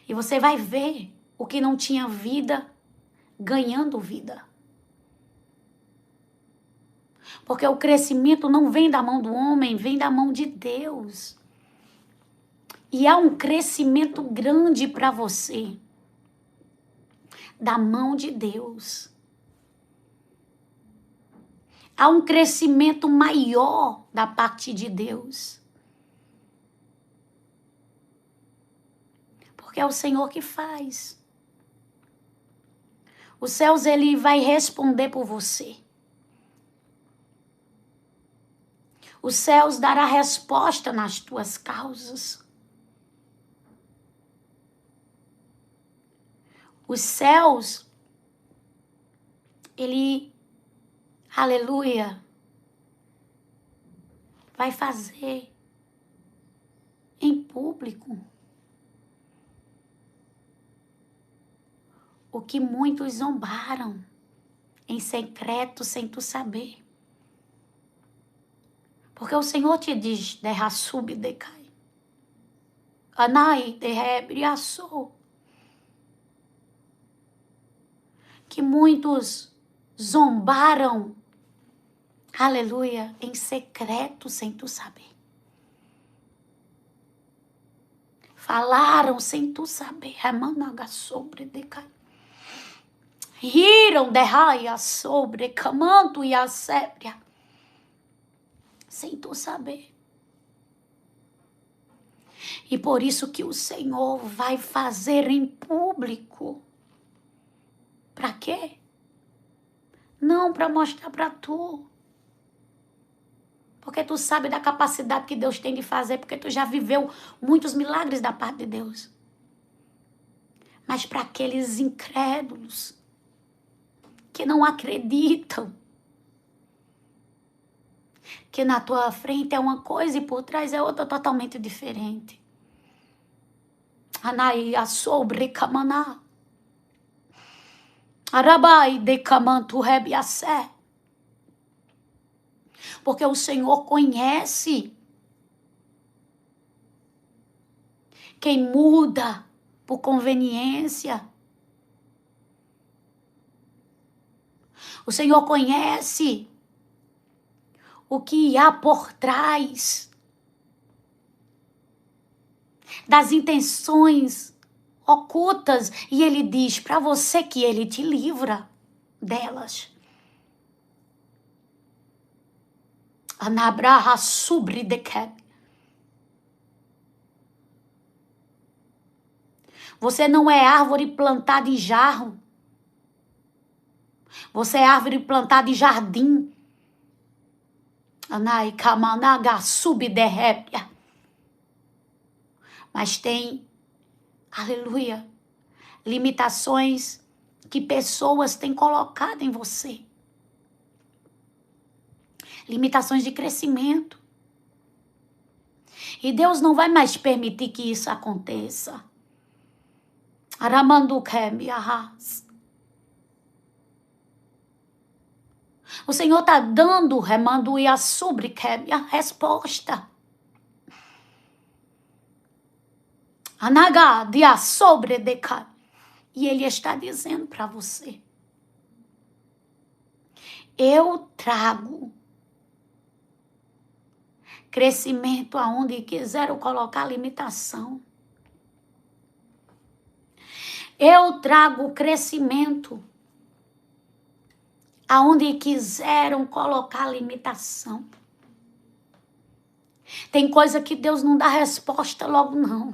E você vai ver o que não tinha vida ganhando vida. Porque o crescimento não vem da mão do homem, vem da mão de Deus. E há um crescimento grande para você. Da mão de Deus. Há um crescimento maior da parte de Deus. Porque é o Senhor que faz. Os céus, ele vai responder por você. Os céus dará resposta nas tuas causas. Os céus, ele, aleluia, vai fazer em público o que muitos zombaram em secreto sem tu saber. Porque o Senhor te diz, derra sub decai. Anai derrebriaçou. Que muitos zombaram, aleluia, em secreto sem tu saber. Falaram sem tu saber. Remanaga sobre decai. Riram derraia sobre camanto e a sébria. Sem tu saber. E por isso que o Senhor vai fazer em público. Para quê? Não para mostrar para tu. Porque tu sabe da capacidade que Deus tem de fazer, porque tu já viveu muitos milagres da parte de Deus. Mas para aqueles incrédulos que não acreditam que na tua frente é uma coisa e por trás é outra totalmente diferente. Anaia sobre camaná. Arabai de camantu rebiassé. Porque o Senhor conhece quem muda por conveniência. O Senhor conhece o que há por trás das intenções ocultas, e ele diz para você que ele te livra delas. Anabraha sobre de que. Você não é árvore plantada em jarro. Você é árvore plantada em jardim. Anai kamanaga subderrépia. Mas tem, aleluia, limitações que pessoas têm colocado em você. Limitações de crescimento. E Deus não vai mais permitir que isso aconteça. Aramandu kemiahas. O Senhor está dando, remando e a sobre a resposta. Anaga de a sobre de cá. E Ele está dizendo para você: eu trago crescimento aonde quiseram colocar limitação. Eu trago crescimento aonde quiseram colocar limitação. Tem coisa que Deus não dá resposta logo, não.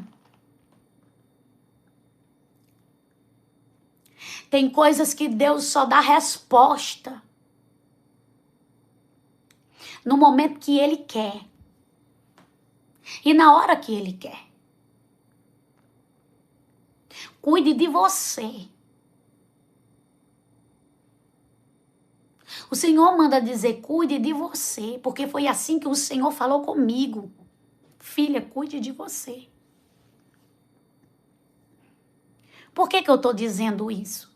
Tem coisas que Deus só dá resposta no momento que Ele quer. E na hora que Ele quer. Cuide de você. O Senhor manda dizer, cuide de você, porque foi assim que o Senhor falou comigo. Filha, cuide de você. Por que eu estou dizendo isso?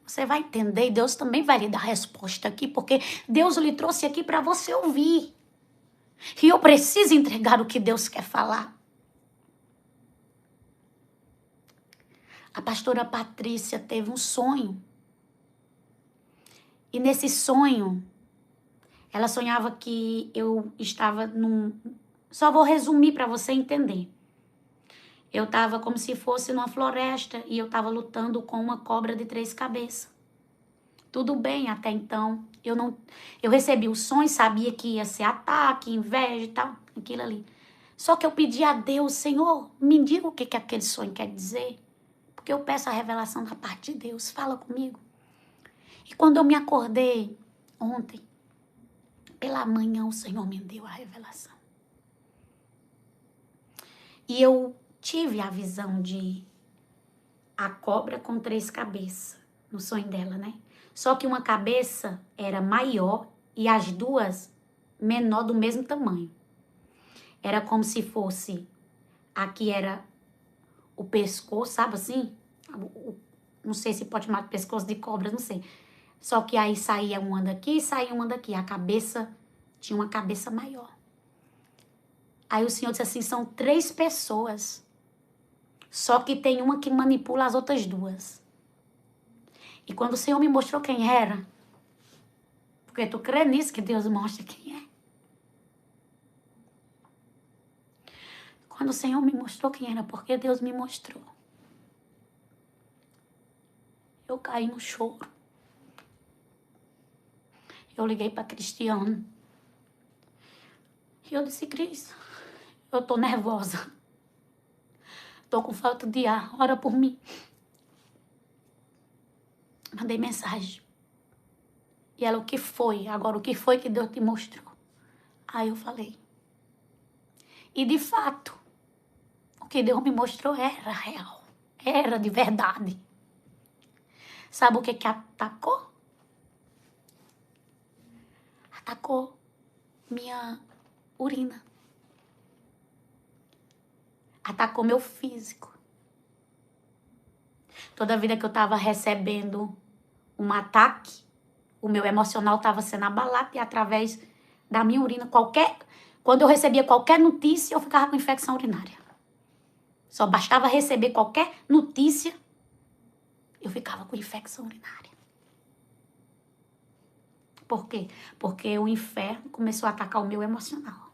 Você vai entender e Deus também vai lhe dar resposta aqui, porque Deus lhe trouxe aqui para você ouvir. E eu preciso entregar o que Deus quer falar. A pastora Patrícia teve um sonho. E nesse sonho, ela sonhava que eu estava num... Só vou resumir para você entender. Eu estava como se fosse numa floresta e eu estava lutando com uma cobra de 3 cabeças. Tudo bem até então. Eu recebi o sonho, sabia que ia ser ataque, inveja e tal, aquilo ali. Só que eu pedi a Deus, Senhor, me diga o que aquele sonho quer dizer. Porque eu peço a revelação da parte de Deus. Fala comigo. E quando eu me acordei ontem, pela manhã o Senhor me deu a revelação. E eu tive a visão de a cobra com 3 cabeças, no sonho dela, né? Só que uma cabeça era maior e as duas menor do mesmo tamanho. Era como se fosse, aqui era o pescoço, sabe assim? Não sei se pode chamar de pescoço de cobra, não sei. Só que aí saía uma daqui e saía uma daqui. A cabeça, tinha uma cabeça maior. Aí o Senhor disse assim, são 3 pessoas. Só que tem uma que manipula as outras 2. E quando o Senhor me mostrou quem era, porque tu crê nisso que Deus mostra quem é. Quando o Senhor me mostrou quem era, porque Deus me mostrou. Eu caí no choro. Eu liguei para Cristiano. E eu disse, Cris, eu tô nervosa. Tô com falta de ar, ora por mim. Mandei mensagem. E ela, o que foi? Agora, o que foi que Deus te mostrou? Aí eu falei. E de fato, o que Deus me mostrou era real. Era de verdade. Sabe o que atacou? Atacou minha urina. Atacou meu físico. Toda vida que eu estava recebendo um ataque, o meu emocional estava sendo abalado e através da minha urina, quando eu recebia qualquer notícia, eu ficava com infecção urinária. Só bastava receber qualquer notícia, eu ficava com infecção urinária. Por quê? Porque o inferno começou a atacar o meu emocional.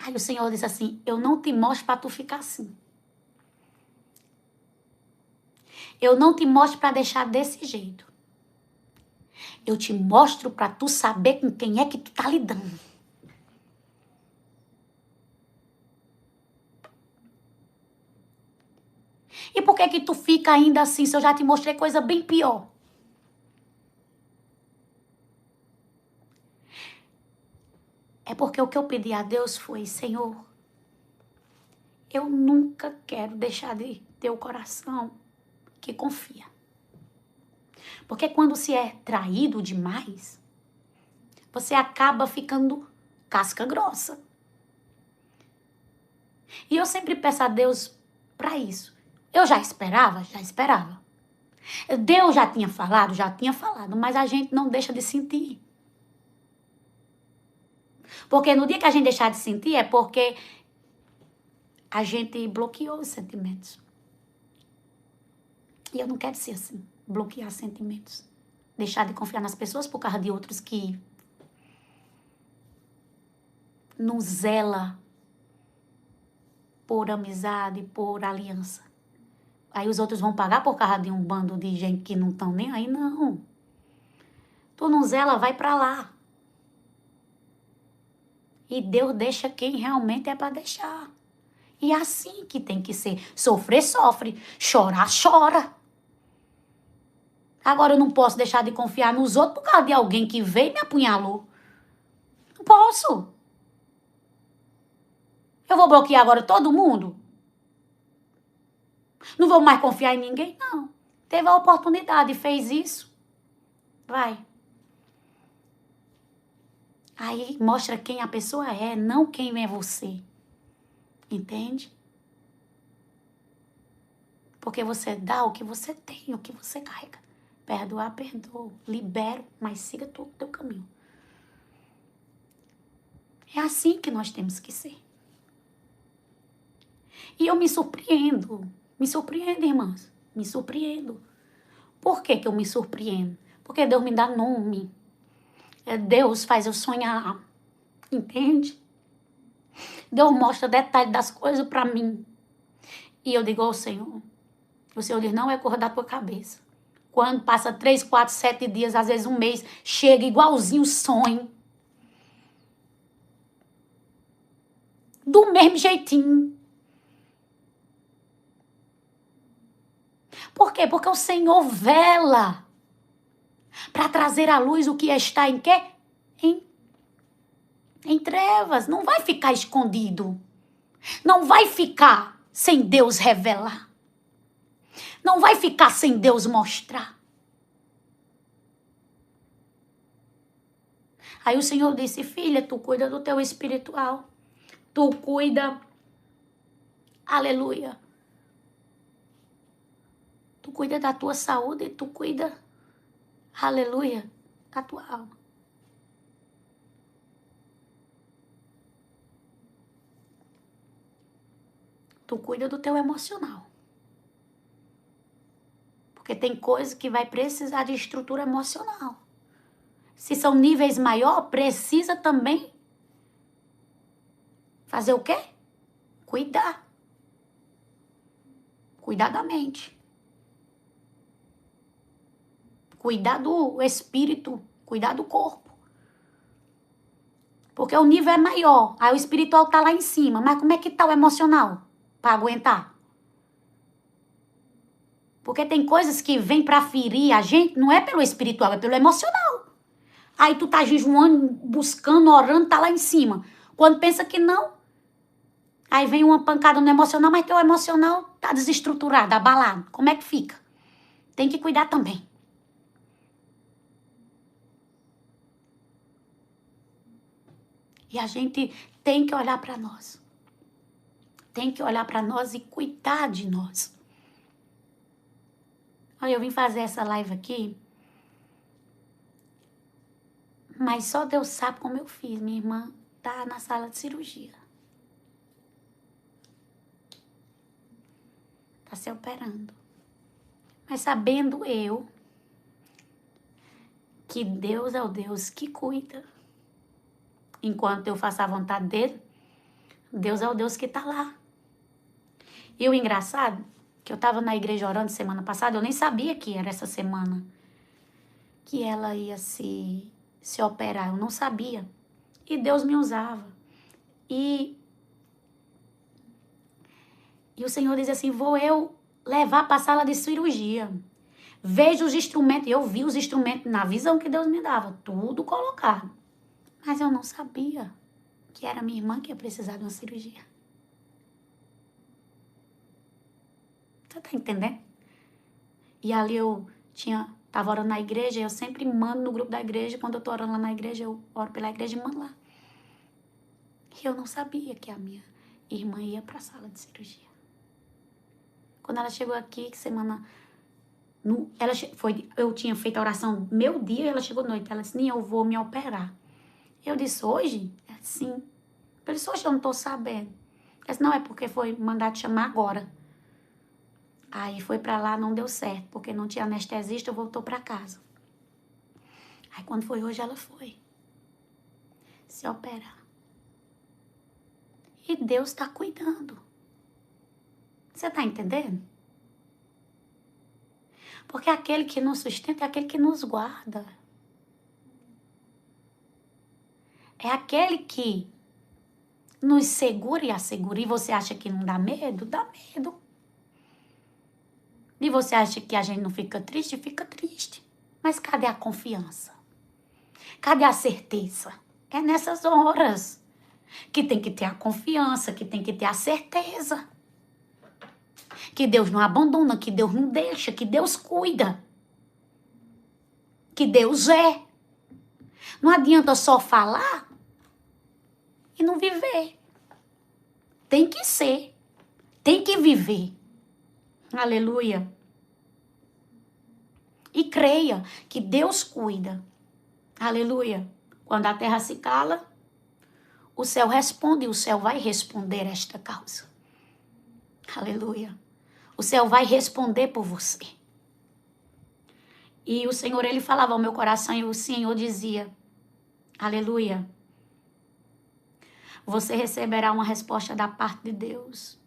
Aí o Senhor disse assim, eu não te mostro para tu ficar assim. Eu não te mostro para deixar desse jeito. Eu te mostro para tu saber com quem é que tu tá lidando. E por que que tu fica ainda assim se eu já te mostrei coisa bem pior? É porque o que eu pedi a Deus foi, Senhor, eu nunca quero deixar de ter o coração que confia. Porque quando se é traído demais, você acaba ficando casca grossa. E eu sempre peço a Deus para isso. Eu já esperava? Já esperava. Deus já tinha falado, mas a gente não deixa de sentir. Porque no dia que a gente deixar de sentir é porque a gente bloqueou os sentimentos. E eu não quero ser assim, bloquear sentimentos. Deixar de confiar nas pessoas por causa de outros que não zela por amizade, por aliança. Aí os outros vão pagar por causa de um bando de gente que não estão nem aí, não. Tu não zela, vai pra lá. E Deus deixa quem realmente é para deixar. E é assim que tem que ser. Sofrer, sofre. Chorar, chora. Agora eu não posso deixar de confiar nos outros por causa de alguém que veio e me apunhalou. Não posso. Eu vou bloquear agora todo mundo? Não vou mais confiar em ninguém? Não. Teve a oportunidade, fez isso. Vai. Aí mostra quem a pessoa é, não quem é você. Entende? Porque você dá o que você tem, o que você carrega. Perdoar, perdoa. Libero, mas siga todo o teu caminho. É assim que nós temos que ser. E eu me surpreendo. Me surpreendo, irmãs. Me surpreendo. Por que que eu me surpreendo? Porque Deus me dá nome. Deus faz eu sonhar. Entende? Deus mostra detalhes das coisas para mim. E eu digo ao Senhor. O Senhor diz, não é cor da tua cabeça. Quando passa 3, 4, 7 dias, às vezes um mês, chega igualzinho o sonho. Do mesmo jeitinho. Por quê? Porque o Senhor vela para trazer à luz o que está em quê? Em trevas. Não vai ficar escondido. Não vai ficar sem Deus revelar. Não vai ficar sem Deus mostrar. Aí o Senhor disse, filha, tu cuida do teu espiritual. Tu cuida, aleluia. Tu cuida da tua saúde e tu cuida, aleluia, da tua alma. Tu cuida do teu emocional. Porque tem coisa que vai precisar de estrutura emocional. Se são níveis maior, precisa também fazer o quê? Cuidar. Cuidar da mente. Cuidar do espírito. Cuidar do corpo. Porque o nível é maior. Aí o espiritual tá lá em cima. Mas como é que tá o emocional? Para aguentar? Porque tem coisas que vêm para ferir a gente, não é pelo espiritual, é pelo emocional. Aí tu tá jejuando, buscando, orando, tá lá em cima. Quando pensa que não, aí vem uma pancada no emocional, mas teu emocional tá desestruturado, abalado. Como é que fica? Tem que cuidar também. E a gente tem que olhar para nós. Tem que olhar para nós e cuidar de nós. Olha, eu vim fazer essa live aqui, mas só Deus sabe como eu fiz. Minha irmã tá na sala de cirurgia. Tá se operando. Mas sabendo eu que Deus é o Deus que cuida. Enquanto eu faço a vontade dele, Deus é o Deus que está lá. E o engraçado, que eu estava na igreja orando semana passada, eu nem sabia que era essa semana que ela ia se operar, eu não sabia. E Deus me usava. E o Senhor diz assim, vou eu levar para a sala de cirurgia. Vejo os instrumentos, eu vi os instrumentos na visão que Deus me dava, tudo colocado. Mas eu não sabia que era minha irmã que ia precisar de uma cirurgia. Você tá entendendo? E ali eu tava orando na igreja, eu sempre mando no grupo da igreja, quando eu tô orando lá na igreja, eu oro pela igreja e mando lá. E eu não sabia que a minha irmã ia para a sala de cirurgia. Quando ela chegou aqui, que semana... eu tinha feito a oração meu dia e ela chegou à noite. Ela disse, Ninha, eu vou me operar. Eu disse, hoje? Sim. Eu disse, hoje eu não tô sabendo. Ela disse, não, é porque foi mandar te chamar agora. Aí foi pra lá, não deu certo, porque não tinha anestesista, voltou pra casa. Aí quando foi hoje, ela foi se operar. E Deus tá cuidando. Você tá entendendo? Porque aquele que nos sustenta é aquele que nos guarda. É aquele que nos segura e assegura. E você acha que não dá medo? Dá medo. E você acha que a gente não fica triste? Fica triste. Mas cadê a confiança? Cadê a certeza? É nessas horas que tem que ter a confiança, que tem que ter a certeza. Que Deus não abandona, que Deus não deixa, que Deus cuida. Que Deus é. Não adianta só falar e não viver. Tem que ser. Tem que viver. Aleluia. E creia que Deus cuida. Aleluia. Quando a terra se cala, o céu responde e o céu vai responder esta causa. Aleluia. O céu vai responder por você. E o Senhor, ele falava ao meu coração e o Senhor dizia, aleluia, você receberá uma resposta da parte de Deus.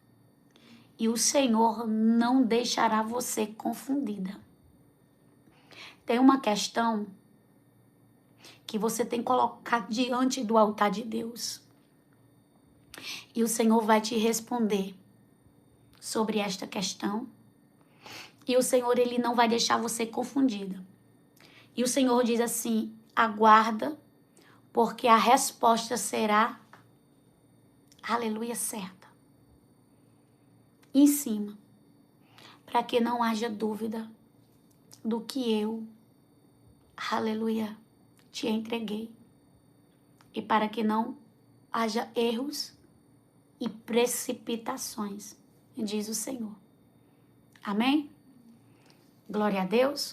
E o Senhor não deixará você confundida. Tem uma questão que você tem que colocar diante do altar de Deus. E o Senhor vai te responder sobre esta questão. E o Senhor, ele não vai deixar você confundida. E o Senhor diz assim, aguarda, porque a resposta será, aleluia, certa. Em cima, para que não haja dúvida do que eu, aleluia, te entreguei. E para que não haja erros e precipitações, diz o Senhor. Amém? Glória a Deus.